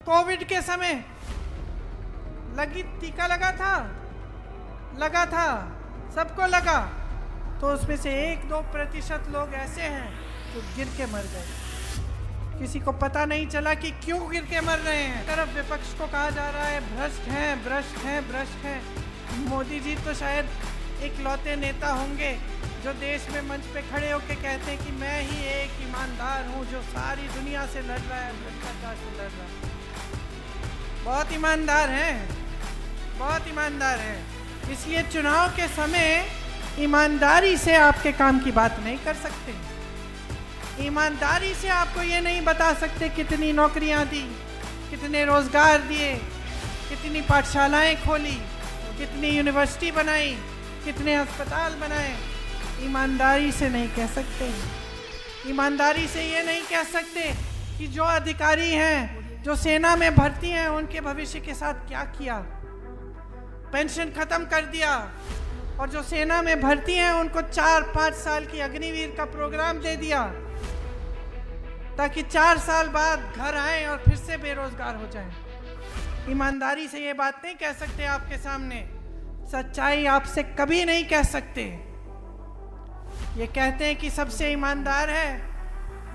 Covid के समय टीका लगा था, सबको लगा, तो उसमें से 1-2% लोग ऐसे हैं जो गिर के मर गए। किसी को पता नहीं चला कि क्यों गिर के मर रहे हैं। तरफ विपक्ष को कहा जा रहा है भ्रष्ट हैं। मोदी जी तो शायद इकलौते नेता होंगे जो देश में मंच पे खड़े होकर कहते हैं कि मैं ही एक ईमानदार हूँ जो सारी दुनिया से लड़ रहा है, भ्रष्टाचार से लड़ रहा है। बहुत ईमानदार हैं। इसलिए चुनाव के समय ईमानदारी से आपके काम की बात नहीं कर सकते। ईमानदारी से आपको ये नहीं बता सकते कितनी नौकरियां दी, कितने रोजगार दिए, कितनी पाठशालाएं खोली, कितनी यूनिवर्सिटी बनाई, कितने अस्पताल बनाए। ईमानदारी से नहीं कह सकते। ईमानदारी से ये नहीं कह सकते कि जो अधिकारी हैं, जो सेना में भर्ती हैं, उनके भविष्य के साथ क्या किया, पेंशन खत्म कर दिया, और जो सेना में भर्ती हैं उनको 4-5 साल की अग्निवीर का प्रोग्राम दे दिया ताकि 4 साल बाद घर आए और फिर से बेरोजगार हो जाएं। ईमानदारी से ये बात नहीं कह सकते आपके सामने। सच्चाई आपसे कभी नहीं कह सकते। ये कहते हैं कि सबसे ईमानदार है,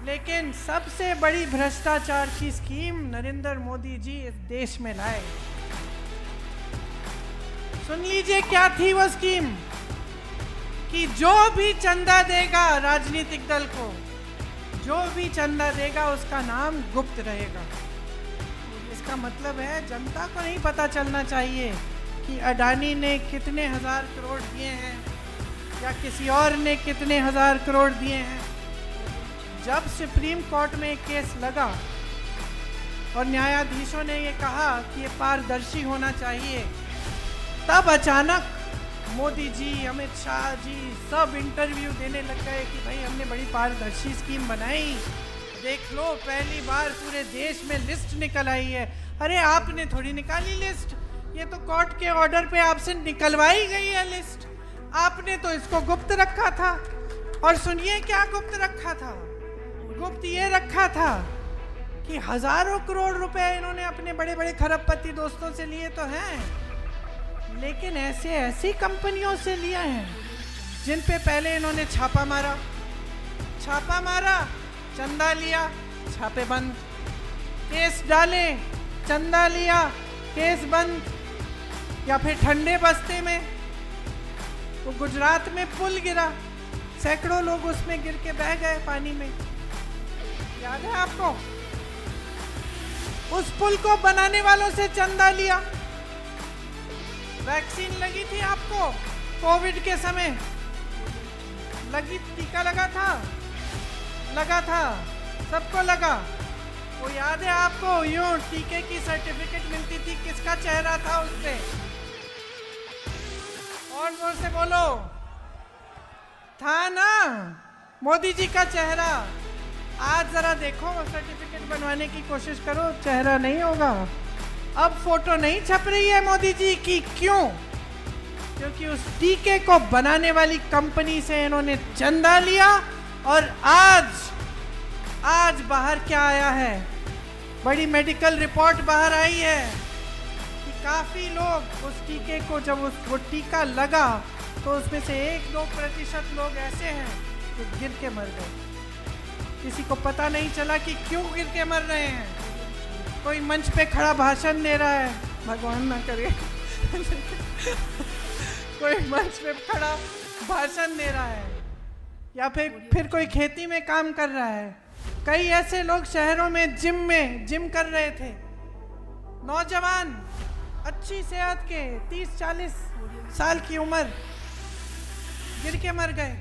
लेकिन सबसे बड़ी भ्रष्टाचार की स्कीम नरेंद्र मोदी जी इस देश में लाए। सुन लीजिए क्या थी वो स्कीम, कि जो भी चंदा देगा राजनीतिक दल को, जो भी चंदा देगा उसका नाम गुप्त रहेगा। इसका मतलब है जनता को नहीं पता चलना चाहिए कि अडानी ने कितने हजार करोड़ दिए हैं या किसी और ने कितने हजार करोड़ दिए हैं। जब सुप्रीम कोर्ट में एक केस लगा और न्यायाधीशों ने ये कहा कि ये पारदर्शी होना चाहिए, तब अचानक मोदी जी, अमित शाह जी सब इंटरव्यू देने लग गए कि भाई हमने बड़ी पारदर्शी स्कीम बनाई, देख लो पहली बार पूरे देश में लिस्ट निकल आई है। अरे आपने थोड़ी निकाली लिस्ट, ये तो कोर्ट के ऑर्डर पे आपसे निकलवाई गई है लिस्ट। आपने तो इसको गुप्त रखा था। और सुनिए क्या गुप्त रखा था। गुप्त ये रखा था कि हजारों करोड़ रुपए इन्होंने अपने बड़े बड़े खरबपति दोस्तों से लिए तो हैं, लेकिन ऐसी कंपनियों से लिया है जिन पे पहले इन्होंने छापा मारा, चंदा लिया, छापे बंद, केस डाले, चंदा लिया, केस बंद। या फिर ठंडे बस्ते में तो गुजरात में पुल गिरा, सैकड़ों लोग उसमें गिर के बह गए पानी में, याद है आपको? उस पुल को बनाने वालों से चंदा लिया। वैक्सीन लगी थी आपको कोविड के समय, टीका लगा था, सबको लगा। वो याद है आपको? यूं टीके की सर्टिफिकेट मिलती थी, किसका चेहरा था उस पे? और जोर से बोलो, था ना मोदी जी का चेहरा। आज जरा देखो, सर्टिफिकेट बनवाने की कोशिश करो, चेहरा नहीं होगा। अब फोटो नहीं छप रही है मोदी जी की। क्यों? क्योंकि उस टीके को बनाने वाली कंपनी से इन्होंने चंदा लिया। और आज बाहर क्या आया है? बड़ी मेडिकल रिपोर्ट बाहर आई है कि काफी लोग उस टीके को, जब वो टीका लगा तो उसमें से 1-2% लोग ऐसे हैं जो गिर के मर गए। किसी को पता नहीं चला कि क्यों गिर के मर रहे हैं। कोई मंच पे खड़ा भाषण दे रहा है, भगवान ना करे कोई मंच पे खड़ा भाषण दे रहा है, या फिर कोई खेती में काम कर रहा है। कई ऐसे लोग शहरों में जिम कर रहे थे, नौजवान अच्छी सेहत के 30-40 साल की उम्र, गिर के मर गए।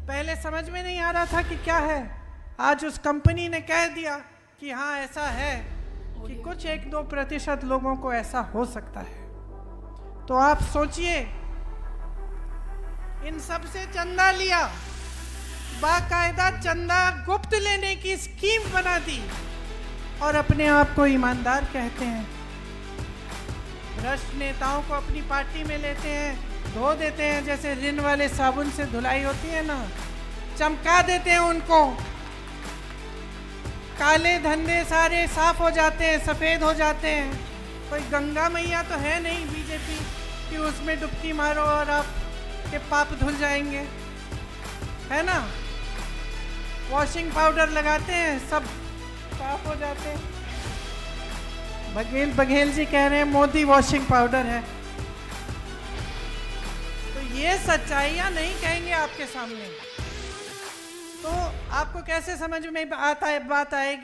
पहले समझ में नहीं आ रहा था कि क्या है। आज उस कंपनी ने कह दिया कि हाँ ऐसा है कि कुछ 1-2% लोगों को ऐसा हो सकता है। तो आप सोचिए, इन सब से चंदा लिया, बाकायदा चंदा गुप्त लेने की स्कीम बना दी, और अपने आप को ईमानदार कहते हैं। भ्रष्ट नेताओं को अपनी पार्टी में लेते हैं, धो देते हैं, जैसे रिन वाले साबुन से धुलाई होती है ना, चमका देते हैं उनको। काले धंधे सारे साफ हो जाते हैं, सफ़ेद हो जाते हैं। कोई गंगा मैया तो है नहीं बीजेपी कि उसमें डुबकी मारो और आपके पाप धुल जाएंगे, है ना। वॉशिंग पाउडर लगाते हैं, सब साफ हो जाते हैं। बघेल जी कह रहे हैं मोदी वॉशिंग पाउडर है। तो ये सच्चाइयाँ नहीं कहेंगे आपके सामने, तो आपको कैसे समझ में बात आएगी।